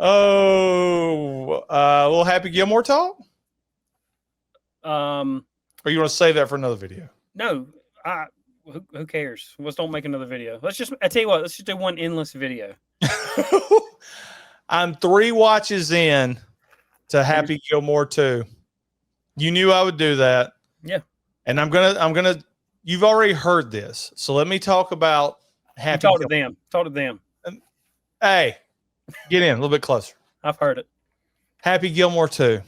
Oh, little Happy Gilmore talk? Or you want to save that for another video? No, who cares? Let's don't make another video. I tell you what, let's just do one endless video. I'm 3 watches in to Happy Gilmore 2. You knew I would do that. Yeah. And I'm gonna you've already heard this. So let me talk about Happy Talk to them. Talk to them. Hey, get in a little bit closer. I've heard it. Happy Gilmore 2.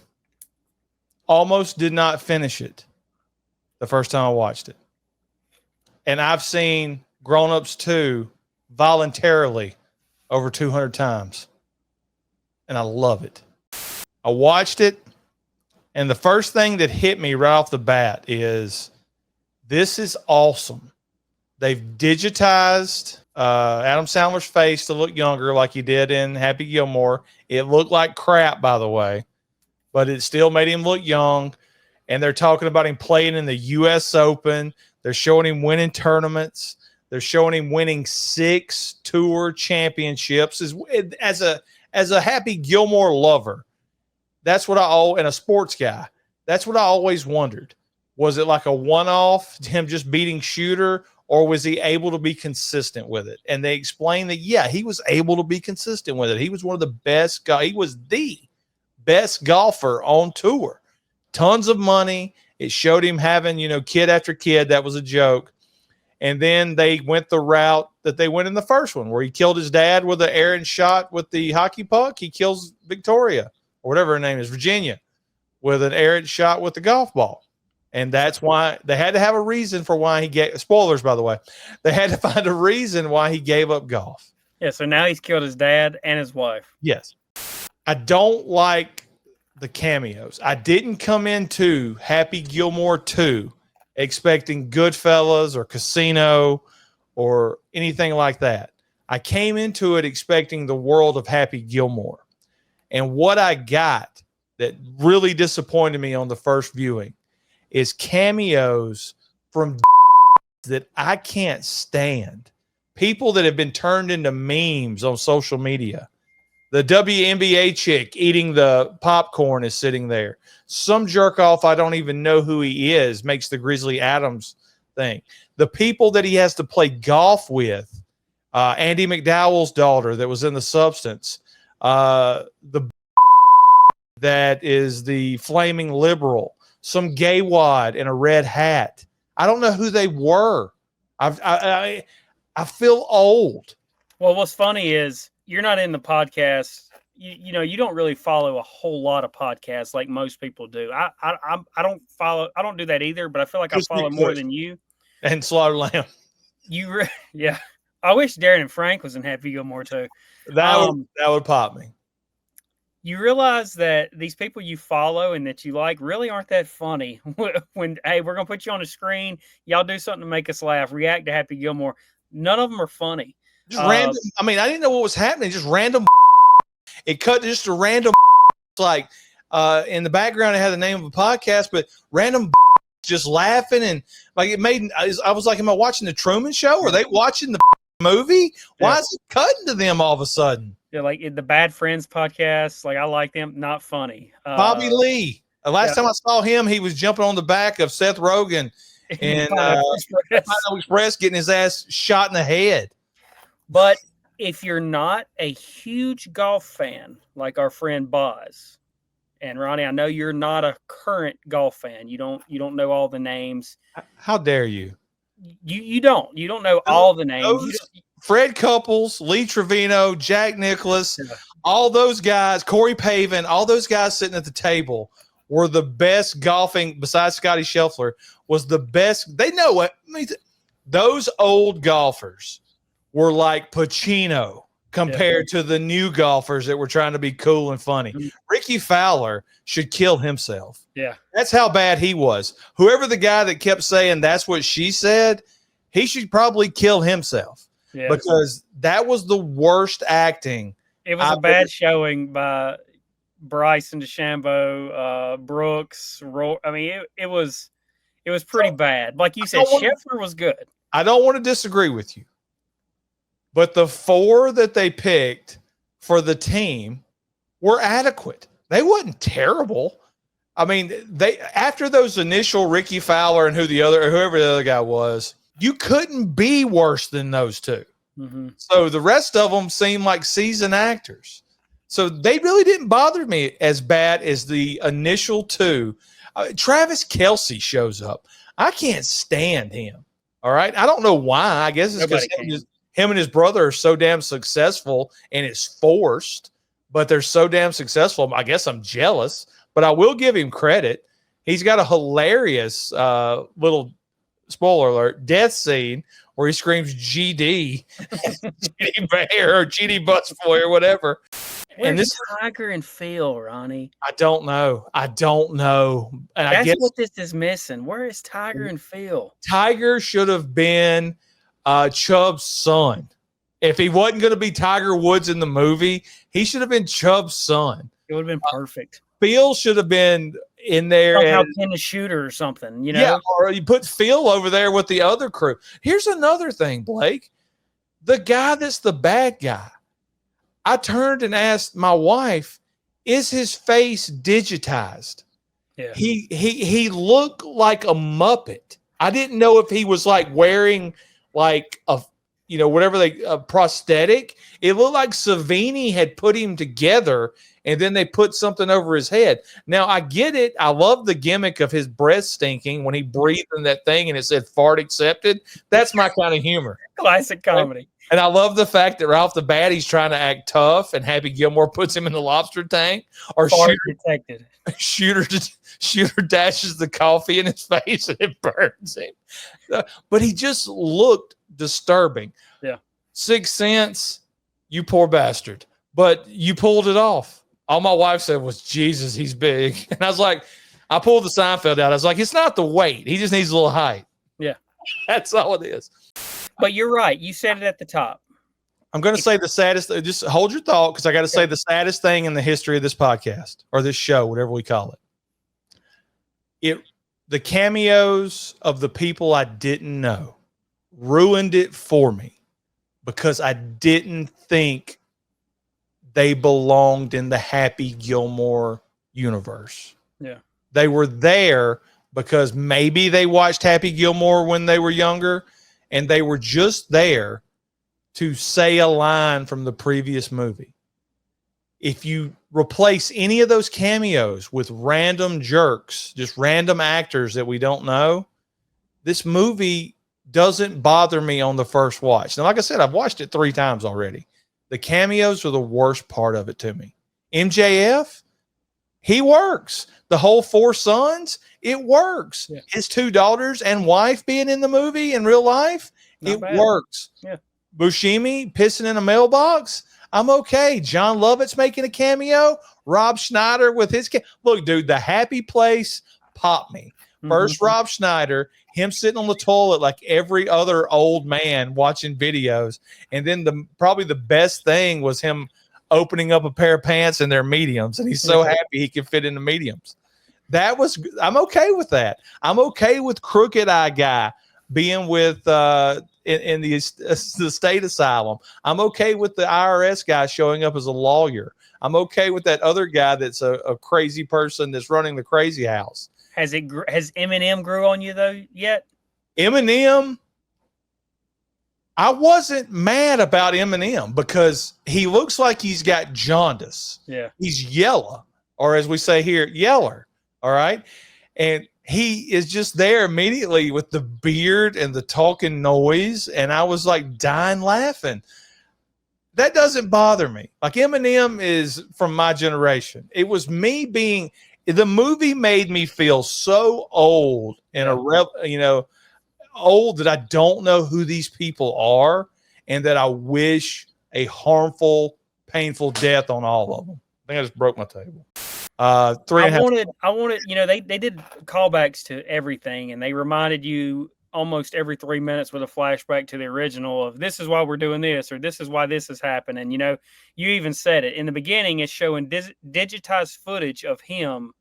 Almost did not finish it the first time I watched it. And I've seen Grown Ups 2 voluntarily over 200 times. And I love it. I watched it, and the first thing that hit me right off the bat is this is awesome. They've digitized Adam Sandler's face to look younger like he did in Happy Gilmore. It looked like crap, by the way, but it still made him look young. And they're talking about him playing in the U.S. Open. They're showing him winning tournaments. They're showing him winning 6 tour championships as a Happy Gilmore lover. That's what and a sports guy. That's what I always wondered. Was it like a one-off, him just beating Shooter, or was he able to be consistent with it? And they explained that, yeah, he was able to be consistent with it. He was one of the best guys. He was the best golfer on tour. Tons of money. It showed him having, kid after kid. That was a joke. And then they went the route that they went in the first one, where he killed his dad with an errant shot with the hockey puck. He kills Victoria, or whatever her name is, Virginia, with an errant shot with the golf ball. And that's why they had to have a reason for why he gave – spoilers, by the way. They had to find a reason why he gave up golf. Yeah, so now he's killed his dad and his wife. Yes. I don't like the cameos. I didn't come into Happy Gilmore 2 expecting Goodfellas or Casino or anything like that. I came into it expecting the world of Happy Gilmore. And what I got that really disappointed me on the first viewing is cameos from that I can't stand. People that have been turned into memes on social media. The WNBA chick eating the popcorn is sitting there. Some jerk off, I don't even know who he is, makes the Grizzly Adams thing. The people that he has to play golf with, Andy McDowell's daughter that was in The Substance, that is the flaming liberal, some gay wad in a red hat. I don't know who they were. I feel old. Well, what's funny is you're not in the podcast. You don't really follow a whole lot of podcasts like most people do. I don't follow. I don't do that either. But I feel like I follow more than you. And Slaughter Lamb. Yeah. I wish Darren and Frank was in Happy Gilmore too. That would pop me. You realize that these people you follow and that you like really aren't that funny. When hey, we're gonna put you on the screen, y'all do something to make us laugh. React to Happy Gilmore. None of them are funny. Just random. I mean, I didn't know what was happening. Just random. It cut just a random. Like in the background, it had the name of a podcast, but random just laughing and like it made. I was like, am I watching the Truman Show? Are they watching the movie? Why is it cutting to them all of a sudden? Yeah, like the Bad Friends podcast. Like I like them. Not funny. Bobby Lee. The last time I saw him, he was jumping on the back of Seth Rogen and Pineapple Express, getting his ass shot in the head. But if you're not a huge golf fan like our friend Boz, and Ronnie, I know you're not a current golf fan. You don't know all the names. How dare you? You don't know all the names. Fred Couples, Lee Trevino, Jack Nicklaus, all those guys, Corey Pavin, all those guys sitting at the table were the best golfing, besides Scotty Scheffler, was the best. They know what. Those old golfers were like Pacino compared to the new golfers that were trying to be cool and funny. Ricky Fowler should kill himself. Yeah. That's how bad he was. Whoever the guy that kept saying that's what she said, he should probably kill himself. Yeah. Because that was the worst acting. It was a bad showing by Bryson DeChambeau, Brooks. I mean, it was pretty bad. Like you said, Scheffler was good. I don't want to disagree with you. But the 4 that they picked for the team were adequate. They wasn't terrible. I mean, they after those initial Ricky Fowler and whoever the other guy was, you couldn't be worse than those two. Mm-hmm. So the rest of them seemed like seasoned actors. So they really didn't bother me as bad as the initial two. Travis Kelce shows up. I can't stand him. All right. I don't know why. I guess it's because him and his brother are so damn successful and it's forced, but they're so damn successful. I guess I'm jealous, but I will give him credit. He's got a hilarious little spoiler alert death scene where he screams GD, GD Bear or GD Busboy or whatever. Where's and this Tiger and Phil, Ronnie? I don't know. And that's I guess what this is missing. Where is Tiger and Phil? Tiger should have been Chubb's son. If he wasn't going to be Tiger Woods in the movie, he should have been Chubb's son. It would have been perfect. Phil should have been in there. Somehow pin a shooter or something, you know? Yeah, or you put Phil over there with the other crew. Here's another thing, Blake. The guy that's the bad guy. I turned and asked my wife, is his face digitized? Yeah. He looked like a Muppet. I didn't know if he was like wearing like a prosthetic. It looked like Savini had put him together and then they put something over his head. Now, I get it. I love the gimmick of his breath stinking when he breathed in that thing and it said fart accepted. That's my kind of humor. Classic comedy. And I love the fact that right off the bat, he's trying to act tough and Happy Gilmore puts him in the lobster tank. Or Shooter dashes the coffee in his face and it burns him. But he just looked disturbing. Yeah. 6 Sense, you poor bastard. But you pulled it off. All my wife said was, Jesus, he's big. And I was like, I pulled the Seinfeld out. I was like, it's not the weight. He just needs a little height. Yeah. That's all it is. But you're right. You said it at the top. I'm going to say the saddest. Just hold your thought because I got to say the saddest thing in the history of this podcast or this show, whatever we call it. The cameos of the people I didn't know ruined it for me because I didn't think they belonged in the Happy Gilmore universe. Yeah. They were there because maybe they watched Happy Gilmore when they were younger and they were just there to say a line from the previous movie. If you replace any of those cameos with random jerks, just random actors that we don't know, this movie doesn't bother me on the first watch. Now, like I said, I've watched it 3 times already. The cameos are the worst part of it to me. MJF, he works. The whole 4 sons, it works. Yeah. His 2 daughters and wife being in the movie in real life, it works. Yeah. Buscemi pissing in a mailbox, I'm okay. John Lovett's making a cameo. Rob Schneider with his look, dude, the Happy Place popped me. First, Rob Schneider, him sitting on the toilet like every other old man watching videos. And then probably the best thing was him opening up a pair of pants in their mediums. And he's so happy he can fit into mediums. I'm okay with that. I'm okay with Crooked Eye Guy being with in the state asylum. I'm okay with the IRS guy showing up as a lawyer. I'm okay with that other guy that's a crazy person that's running the crazy house. Has Eminem grew on you though yet? Eminem, I wasn't mad about Eminem because he looks like he's got jaundice. Yeah. He's yellow, or as we say here, yeller. All right. And he is just there immediately with the beard and the talking noise. And I was like dying laughing. That doesn't bother me. Like Eminem is from my generation. It was me the movie made me feel so old and old that I don't know who these people are and that I wish a harmful, painful death on all of them. I think I just broke my table. I wanted, they did callbacks to everything and they reminded you almost every 3 minutes with a flashback to the original of this is why we're doing this or this is why this is happening. You even said it in the beginning. It's showing digitized footage of him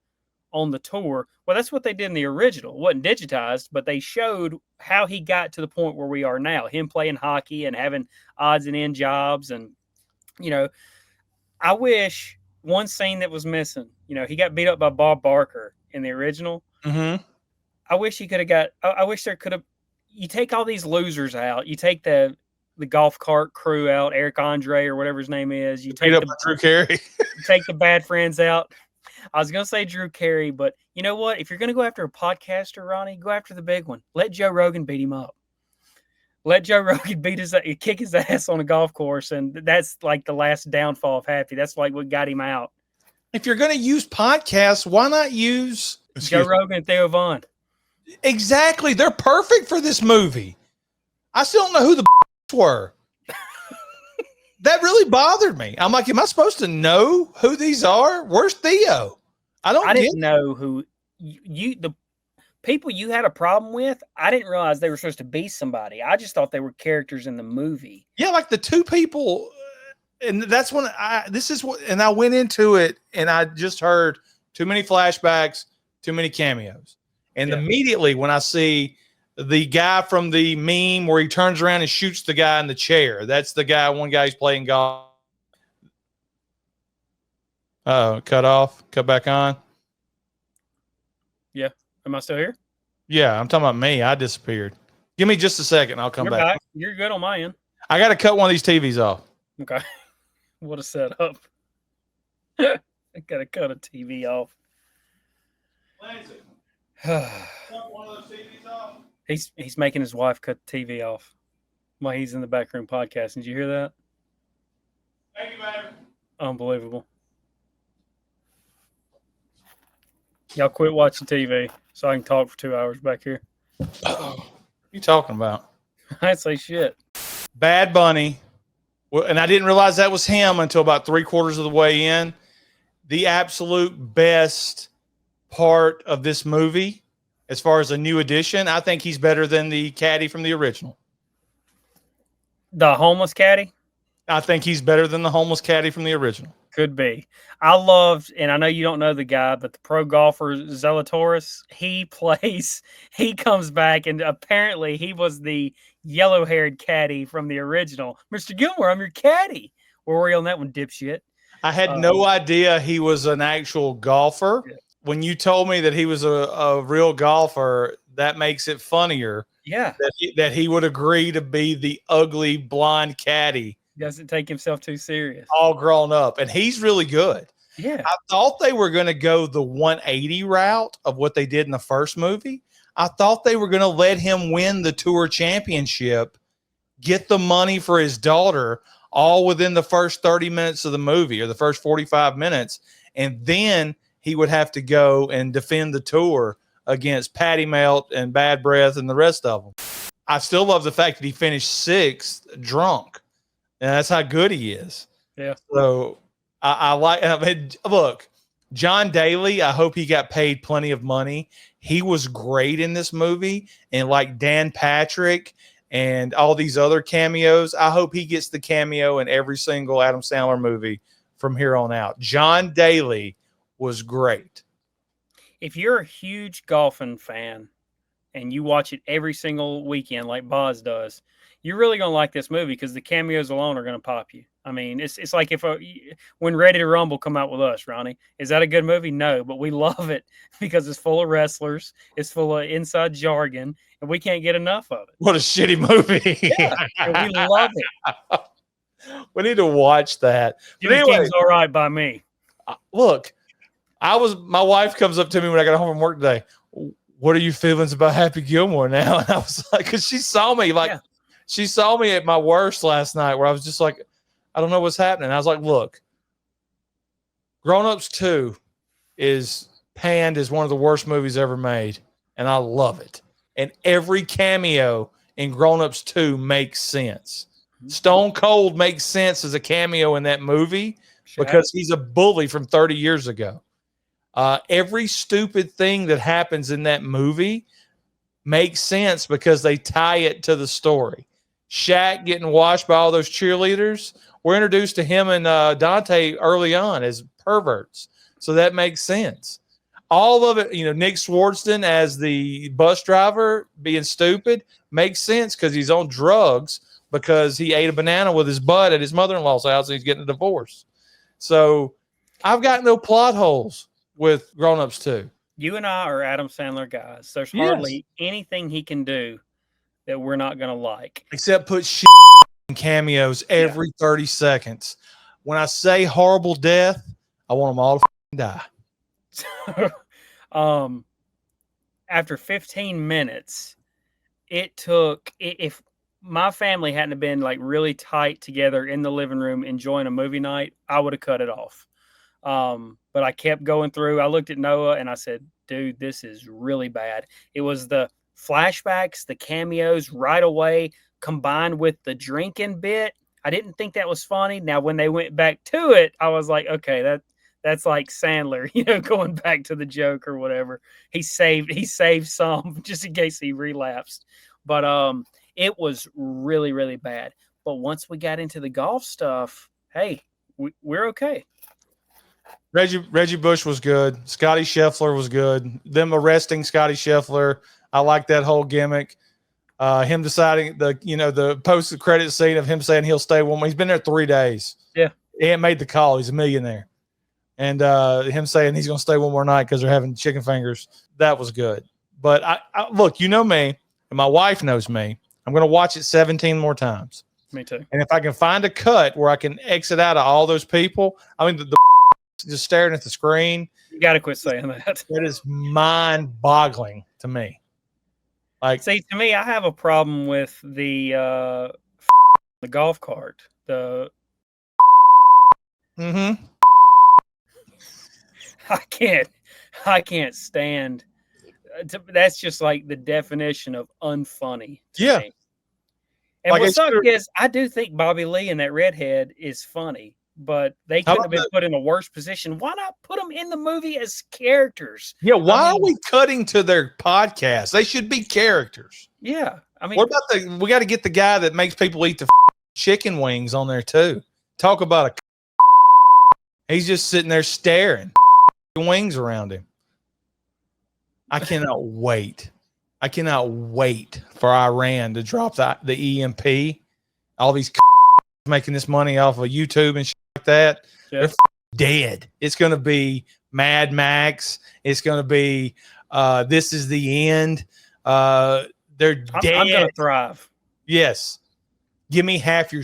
on the tour. Well, that's what they did in the original. It wasn't digitized, but they showed how he got to the point where we are now, him playing hockey and having odds and end jobs. And, I wish one scene that was missing. You know, he got beat up by Bob Barker in the original. Mm-hmm. I wish he could have got. I wish there could have. You take all these losers out. You take the golf cart crew out, Eric Andre or whatever his name is. You Beat take up by Drew Carey. you take the bad friends out. I was gonna say Drew Carey, but you know what? If you're gonna go after a podcaster, Ronnie, go after the big one. Let Joe Rogan beat him up. Let Joe Rogan kick his ass on a golf course, and that's like the last downfall of Happy. That's like what got him out. If you're going to use podcasts, why not use Joe Rogan and Theo Vaughn? Exactly. They're perfect for this movie. I still don't know who the were. That really bothered me. I'm like, am I supposed to know who these are? Where's Theo? I didn't know who the people you had a problem with. I didn't realize they were supposed to be somebody. I just thought they were characters in the movie. Yeah, like the two people, and that's when I went into it and I just heard too many flashbacks, too many cameos. And immediately when I see the guy from the meme where he turns around and shoots the guy in the chair, that's the guy, one guy's playing golf. Oh, cut off, cut back on. Yeah. Am I still here? Yeah, I'm talking about me. I disappeared. Give me just a second. I'll come back. You're good on my end. I got to cut one of these TVs off. Okay. What a setup. I got to cut a TV off. Lansing, cut one of those TVs off. He's making his wife cut the TV off while he's in the back room podcasting. Did you hear that? Thank you, man. Unbelievable. Y'all quit watching TV so I can talk for 2 hours back here. What are you talking about? I didn't say shit. Bad Bunny. And I didn't realize that was him until about 3/4 of the way in. The absolute best part of this movie, as far as a new addition, I think he's better than the caddy from the original. The homeless caddy? I think he's better than the homeless caddy from the original. Could be. I loved, and I know you don't know the guy, but the pro golfer Zalatoris, he comes back, and apparently he was the yellow-haired caddy from the original. Mr. Gilmore, I'm your caddy. Where were you on that one, dipshit? I had no idea he was an actual golfer. Yeah. When you told me that he was a real golfer, that makes it funnier. Yeah. That he would agree to be the ugly blonde caddy. He doesn't take himself too serious. All grown up. And he's really good. Yeah. I thought they were going to go the 180 route of what they did in the first movie. I thought they were going to let him win the tour championship, get the money for his daughter, all within the first 30 minutes of the movie or the first 45 minutes. And then he would have to go and defend the tour against Patty Melt and Bad Breath and the rest of them. I still love the fact that he finished 6th drunk. And that's how good he is. Yeah. So I mean, look, John Daly, I hope he got paid plenty of money. He was great in this movie. And like Dan Patrick and all these other cameos, I hope he gets the cameo in every single Adam Sandler movie from here on out. John Daly was great. If you're a huge golfing fan and you watch it every single weekend like Boz does, you're really going to like this movie because the cameos alone are going to pop you. I mean, it's like when Ready to Rumble come out with us, Ronnie. Is that a good movie? No, but we love it because it's full of wrestlers. It's full of inside jargon, and we can't get enough of it. What a shitty movie. Yeah, and we love it. We need to watch that. Jimmy King's all right by me. Look, my wife comes up to me when I got home from work today. What are your feelings about Happy Gilmore now? And I was like, because she saw me she saw me at my worst last night where I was just like, I don't know what's happening. I was like, look, Grown Ups 2 is panned as one of the worst movies ever made. And I love it. And every cameo in Grown Ups 2 makes sense. Stone Cold makes sense as a cameo in that movie because he's a bully from 30 years ago. Every stupid thing that happens in that movie makes sense because they tie it to the story. Shaq getting washed by all those cheerleaders. We're introduced to him and Dante early on as perverts. So that makes sense. All of it, Nick Swartzen as the bus driver being stupid makes sense because he's on drugs because he ate a banana with his butt at his mother-in-law's house and he's getting a divorce. So I've got no plot holes with Grown Ups 2. You and I are Adam Sandler guys. There's Yes. hardly anything he can do that we're not going to like. Except put shit in cameos every 30 seconds. When I say horrible death, I want them all to die. After 15 minutes, it took, if my family hadn't been like really tight together in the living room enjoying a movie night, I would have cut it off. But I kept going through. I looked at Noah and I said, dude, this is really bad. It was the flashbacks, the cameos right away, combined with the drinking bit. I didn't think that was funny. Now, when they went back to it, I was like, okay, that's like Sandler, going back to the joke or whatever. He saved some just in case he relapsed. But it was really, really bad. But once we got into the golf stuff, hey, we're okay. Reggie Bush was good. Scotty Scheffler was good. Them arresting Scotty Scheffler, I like that whole gimmick. Him deciding the post credit scene of him saying he'll stay one more. He's been there 3 days. Yeah, he ain't made the call. He's a millionaire, and him saying he's gonna stay one more night because they're having chicken fingers. That was good. But I look, you know me, and my wife knows me. I'm gonna watch it 17 more times. Me too. And if I can find a cut where I can exit out of all those people, I mean the just staring at the screen. You got to quit saying that. That is mind-boggling to me. Like, see, to me, I have a problem with the golf cart. I can't stand. That's just like the definition of unfunny. To me. And like what sucks is I do think Bobby Lee and that redhead is funny. But they couldn't have been put in a worse position. Why not put them in the movie as characters? Yeah, why are we cutting to their podcast? They should be characters. Yeah, I mean, what about we got to get the guy that makes people eat the chicken wings on there too. Talk about he's just sitting there staring wings around him. I cannot wait. I cannot wait for Iran to drop the EMP. All these making this money off of YouTube and shit like that. Yeah. They're dead. It's going to be Mad Max. It's going to be This Is the End. They're dead. I'm going to thrive. Yes. Give me half your